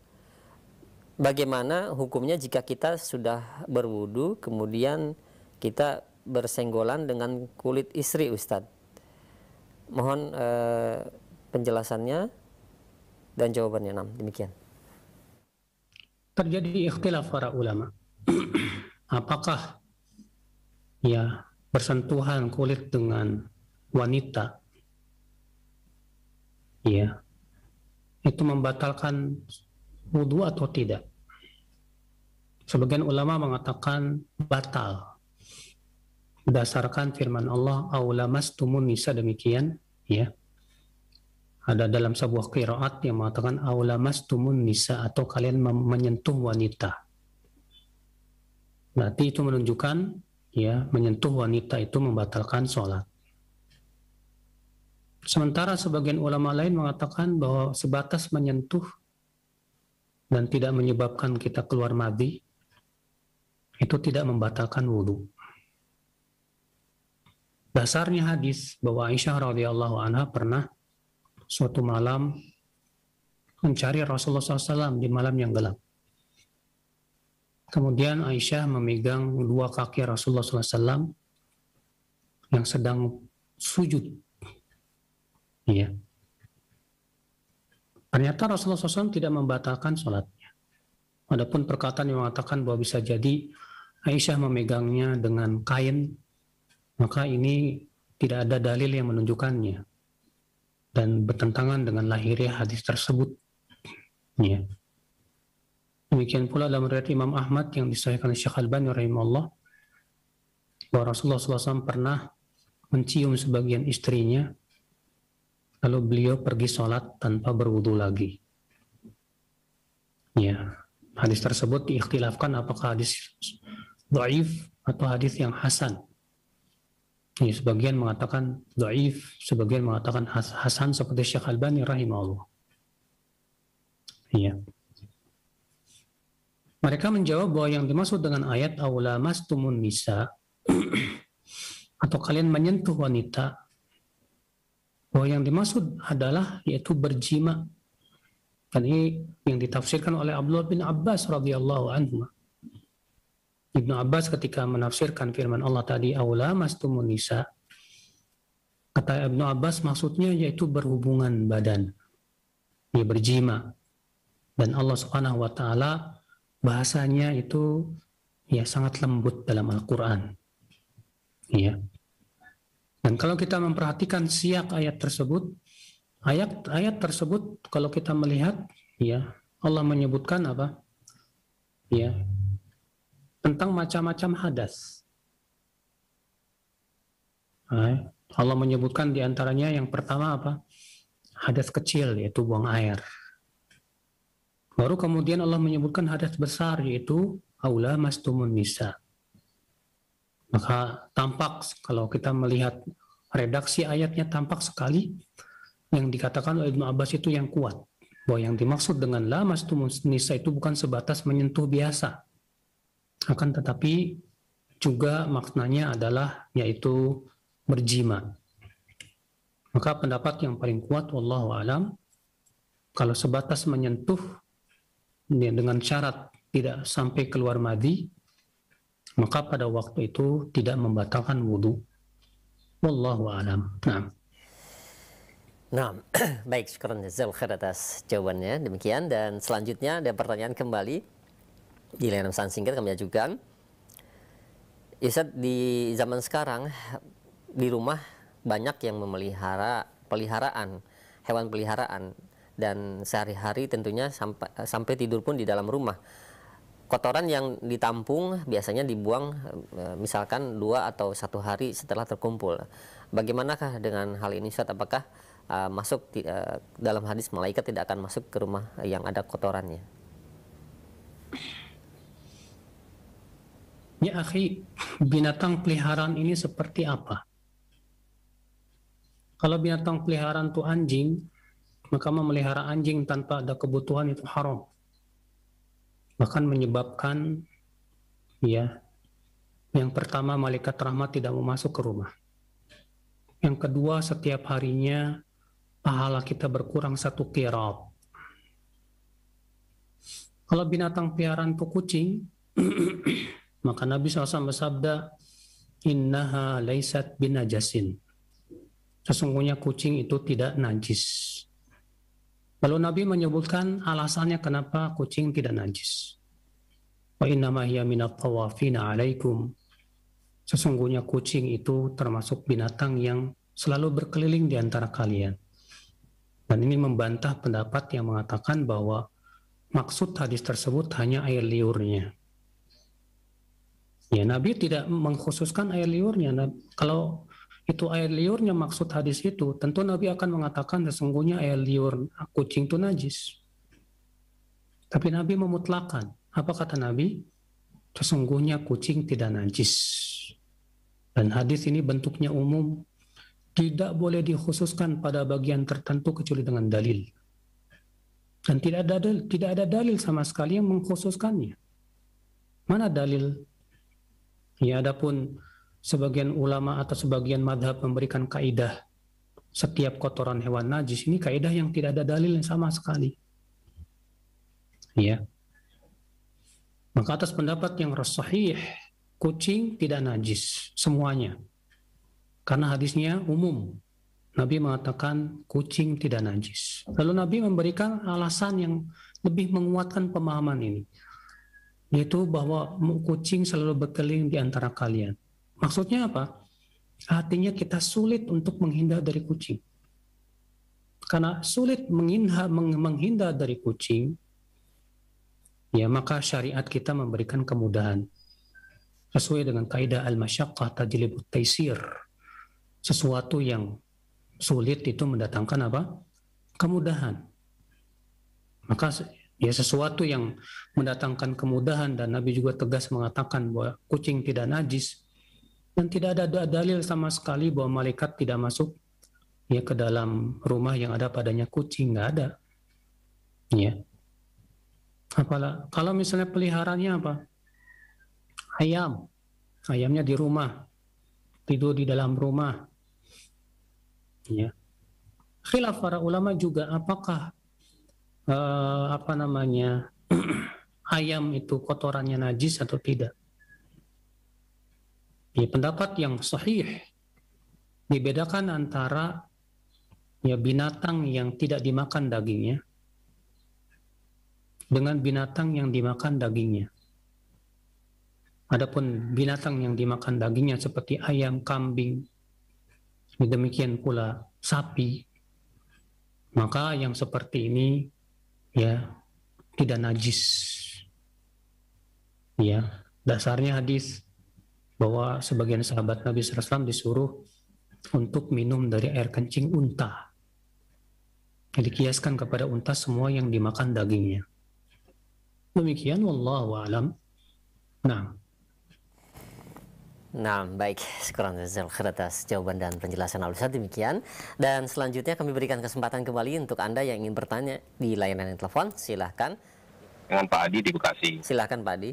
Bagaimana hukumnya jika kita sudah berwudu kemudian kita bersenggolan dengan kulit istri, Ustadz? Mohon penjelasannya dan jawabannya. Demikian. Terjadi ikhtilaf para ulama. Apakah ya bersentuhan kulit dengan wanita ya itu membatalkan wudu atau tidak? Sebagian ulama mengatakan batal berdasarkan firman Allah, aulamastumun nisa, demikian ya. Ada dalam sebuah qiraat yang mengatakan aulamastumun nisa, atau kalian menyentuh wanita. Berarti itu menunjukkan ya menyentuh wanita itu membatalkan sholat. Sementara sebagian ulama lain mengatakan bahwa sebatas menyentuh dan tidak menyebabkan kita keluar madhi itu tidak membatalkan wudu. Dasarnya hadis bahwa Aisyah radhiyallahu anha pernah suatu malam mencari Rasulullah SAW di malam yang gelap. Kemudian Aisyah memegang dua kaki Rasulullah SAW yang sedang sujud. Ya. Ternyata Rasulullah SAW tidak membatalkan sholatnya. Adapun perkataan yang mengatakan bahwa bisa jadi Aisyah memegangnya dengan kain, maka ini tidak ada dalil yang menunjukkannya dan bertentangan dengan lahirnya hadis tersebut. Ya. Demikian pula dalam riwayat Imam Ahmad yang disahihkan Syekh Al-Albani rahimahullah bahwa Rasulullah SAW pernah mencium sebagian istrinya, lalu beliau pergi sholat tanpa berwudu lagi. Ya, hadis tersebut diikhtilafkan apakah hadis dhaif atau hadis yang hasan. Ya, sebagian mengatakan dhaif, sebagian mengatakan hasan seperti Syekh Al-Albani rahimahullah. Ya. Mereka menjawab bahwa yang dimaksud dengan ayat aulamastumun nisa atau kalian menyentuh wanita, bahwa yang dimaksud adalah yaitu berjima. Dan ini yang ditafsirkan oleh Abdullah bin Abbas radhiyallahu anhu. Ibnu Abbas ketika menafsirkan firman Allah tadi aulamastumun nisa, kata Ibnu Abbas maksudnya yaitu berhubungan badan, ya berjima. Dan Allah Subhanahu wa taala bahasanya itu ya sangat lembut dalam Al-Qur'an. Ya. Dan kalau kita memperhatikan siyak ayat tersebut, ayat tersebut kalau kita melihat ya Allah menyebutkan apa? ya, tentang macam-macam hadas. Allah menyebutkan diantaranya yang pertama apa? Hadas kecil, yaitu buang air. Baru kemudian Allah menyebutkan hadas besar, yaitu aula mastumun nisa. Maka tampak kalau kita melihat redaksi ayatnya, tampak sekali yang dikatakan oleh Ibnu Abbas itu yang kuat. Bahwa yang dimaksud dengan la mastumun nisa itu bukan sebatas menyentuh biasa. Akan tetapi juga maknanya adalah yaitu berjima. Maka pendapat yang paling kuat wallahu alam, kalau sebatas menyentuh dengan syarat tidak sampai keluar madhi, maka pada waktu itu tidak membatalkan wudu. Wallahu alam. Nah, baik, syukran jazakallahu khair atas jawabannya. Demikian, dan selanjutnya ada pertanyaan kembali di layanan pesan singkat kami ajukan. Ustaz, di zaman sekarang di rumah banyak yang memelihara hewan peliharaan, dan sehari-hari tentunya sampai tidur pun di dalam rumah. Kotoran yang ditampung biasanya dibuang misalkan 2 atau 1 hari setelah terkumpul. Bagaimanakah dengan hal ini, Ustaz? Apakah masuk dalam hadis malaikat tidak akan masuk ke rumah yang ada kotorannya? Ya akhi, binatang peliharaan ini seperti apa? Kalau binatang peliharaan itu anjing, maka memelihara anjing tanpa ada kebutuhan itu haram. Bahkan menyebabkan, ya, yang pertama malaikat rahmat tidak mau masuk ke rumah. Yang kedua, setiap harinya pahala kita berkurang 1 qirat. Kalau binatang peliharaan itu kucing, maka Nabi SAW bersabda, innaha laisat binajasin. Sesungguhnya kucing itu tidak najis. Lalu Nabi menyebutkan alasannya kenapa kucing tidak najis. Wa innama hiya minat tawafina alaikum. Sesungguhnya kucing itu termasuk binatang yang selalu berkeliling di antara kalian. Dan ini membantah pendapat yang mengatakan bahwa maksud hadis tersebut hanya air liurnya. Ya, Nabi tidak mengkhususkan air liurnya. Kalau itu air liurnya maksud hadis itu, tentu Nabi akan mengatakan sesungguhnya air liur kucing itu najis. Tapi Nabi memutlakan. Apa kata Nabi? Sesungguhnya kucing tidak najis. Dan hadis ini bentuknya umum, tidak boleh dikhususkan pada bagian tertentu kecuali dengan dalil. Dan tidak ada dalil sama sekali yang mengkhususkannya. Mana dalil? Ya, adapun sebagian ulama atau sebagian madhab memberikan kaidah setiap kotoran hewan najis, ini kaidah yang tidak ada dalil yang sama sekali. Ya. Maka atas pendapat yang sahih, kucing tidak najis semuanya. Karena hadisnya umum. Nabi mengatakan kucing tidak najis. Lalu Nabi memberikan alasan yang lebih menguatkan pemahaman ini, yaitu bahwa kucing selalu berkeliling di antara kalian. Maksudnya apa? Artinya kita sulit untuk menghindar dari kucing. Karena sulit menghindar dari kucing, ya maka syariat kita memberikan kemudahan. Sesuai dengan kaidah al-masyaqqah tajlibut taisir. Sesuatu yang sulit itu mendatangkan apa? Kemudahan. Maka ya sesuatu yang mendatangkan kemudahan, dan Nabi juga tegas mengatakan bahwa kucing tidak najis, dan tidak ada dalil sama sekali bahwa malaikat tidak masuk ya ke dalam rumah yang ada padanya kucing, nggak ada. Ya. Apalah kalau misalnya peliharaannya apa? Ayamnya di rumah, tidur di dalam rumah. Ya. Khilaf para ulama juga apakah ayam itu kotorannya najis atau tidak. Ya, pendapat yang sahih dibedakan antara ya binatang yang tidak dimakan dagingnya dengan binatang yang dimakan dagingnya. Adapun binatang yang dimakan dagingnya seperti ayam, kambing, demikian pula sapi, maka yang seperti ini ya tidak najis. Ya, dasarnya hadis bahwa sebagian sahabat Nabi SAW disuruh untuk minum dari air kencing unta. Dikiaskan kepada unta semua yang dimakan dagingnya. Demikian, wallahu a'lam. Nah, baik. Syukran jazakallahu khair atas jawaban dan penjelasan Al-Ustaz. Demikian. Dan selanjutnya kami berikan kesempatan kembali untuk Anda yang ingin bertanya di layanan telepon. Silahkan. Dengan Pak Adi di Bekasi. Silahkan Pak Adi.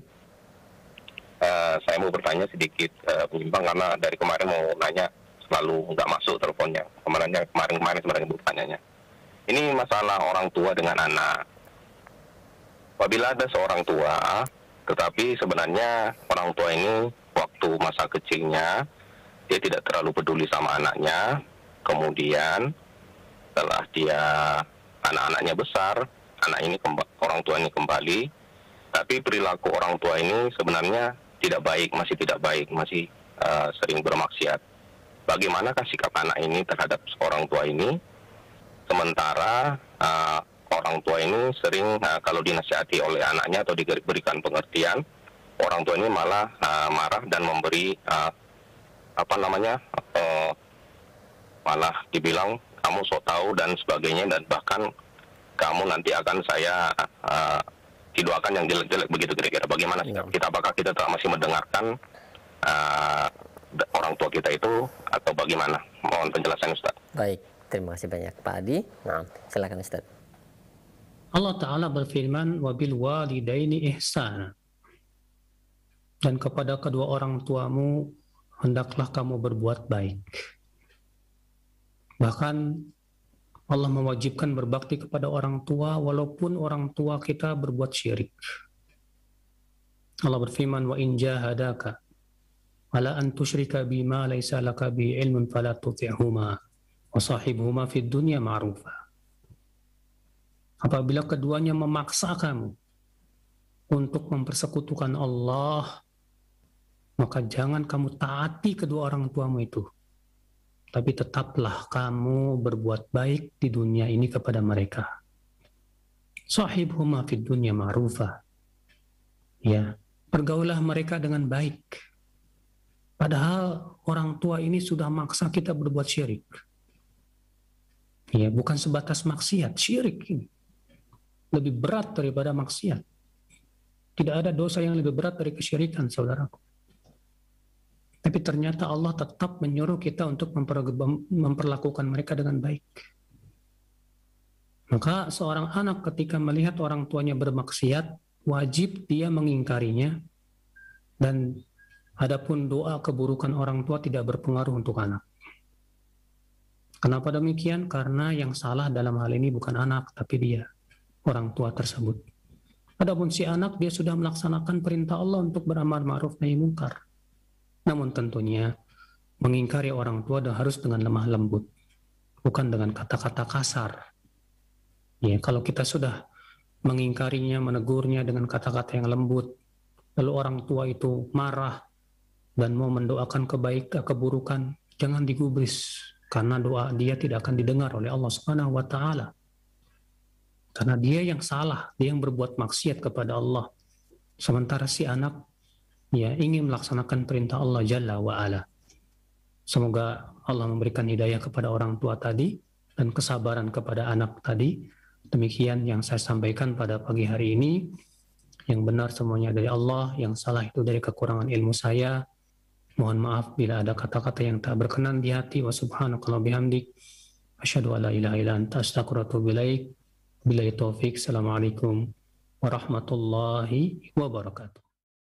Saya mau bertanya sedikit penyimpang karena dari kemarin mau nanya selalu nggak masuk teleponnya. Kemarin sebenarnya bertanyanya. Ini masalah orang tua dengan anak. Apabila ada seorang tua, tetapi sebenarnya orang tua ini waktu masa kecilnya dia tidak terlalu peduli sama anaknya. Kemudian setelah anak-anaknya besar, orang tua ini kembali, tapi perilaku orang tua ini sebenarnya tidak baik, masih sering bermaksiat. Bagaimanakah sikap anak ini terhadap orang tua ini? Sementara orang tua ini sering kalau dinasihati oleh anaknya atau diberikan pengertian, orang tua ini malah marah dan memberi malah dibilang kamu sok tahu dan sebagainya, dan bahkan kamu nanti akan saya didoakan yang jelek-jelek, begitu kira-kira. Bagaimana sikap kita? Apakah kita masih mendengarkan orang tua kita itu atau bagaimana? Mohon penjelasan Ustaz. Baik, terima kasih banyak Pak Adi. Nah, silakan Ustaz. Allah Ta'ala berfirman, wabil walidaini ihsana. Dan kepada kedua orang tuamu hendaklah kamu berbuat baik. Bahkan Allah mewajibkan berbakti kepada orang tua walaupun orang tua kita berbuat syirik. Allah berfirman, wa in jahadaka ala an tusyrika bima laysa laka bi ilmun fala tuti'huma wa sahibhuma fid dunya ma'rufa. Apabila keduanya memaksa kamu untuk mempersekutukan Allah, maka jangan kamu taati kedua orang tuamu itu. Tapi tetaplah kamu berbuat baik di dunia ini kepada mereka. Sahibhuma fid dunya ma'rufa. Ya, pergaulah mereka dengan baik. Padahal orang tua ini sudah maksa kita berbuat syirik. Ya, bukan sebatas maksiat, syirik ini lebih berat daripada maksiat. Tidak ada dosa yang lebih berat dari kesyirikan, saudaraku. Tapi ternyata Allah tetap menyuruh kita untuk memperlakukan mereka dengan baik. Maka seorang anak ketika melihat orang tuanya bermaksiat, wajib dia mengingkarinya. Dan adapun doa keburukan orang tua tidak berpengaruh untuk anak. Kenapa demikian? Karena yang salah dalam hal ini bukan anak, tapi dia, orang tua tersebut. Adapun si anak, dia sudah melaksanakan perintah Allah untuk beramal ma'ruf nahi munkar. Namun tentunya mengingkari orang tua harus dengan lemah lembut, bukan dengan kata-kata kasar. Ya, kalau kita sudah mengingkarinya, menegurnya dengan kata-kata yang lembut, lalu orang tua itu marah dan mau mendoakan keburukan, jangan digubris, karena doa dia tidak akan didengar oleh Allah Subhanahu wa Ta'ala. Karena dia yang salah, dia yang berbuat maksiat kepada Allah. Sementara si anak ingin melaksanakan perintah Allah Jalla wa'ala. Semoga Allah memberikan hidayah kepada orang tua tadi dan kesabaran kepada anak tadi. Demikian yang saya sampaikan pada pagi hari ini. Yang benar semuanya dari Allah, yang salah itu dari kekurangan ilmu saya. Mohon maaf bila ada kata-kata yang tak berkenan di hati. Wa subhanakallah bihamdik. Asyhadu an la ilaha illa anta astaghfiruka wa atubu ilaik. Billahi taufik. Assalamualaikum warahmatullahi wabarakatuh.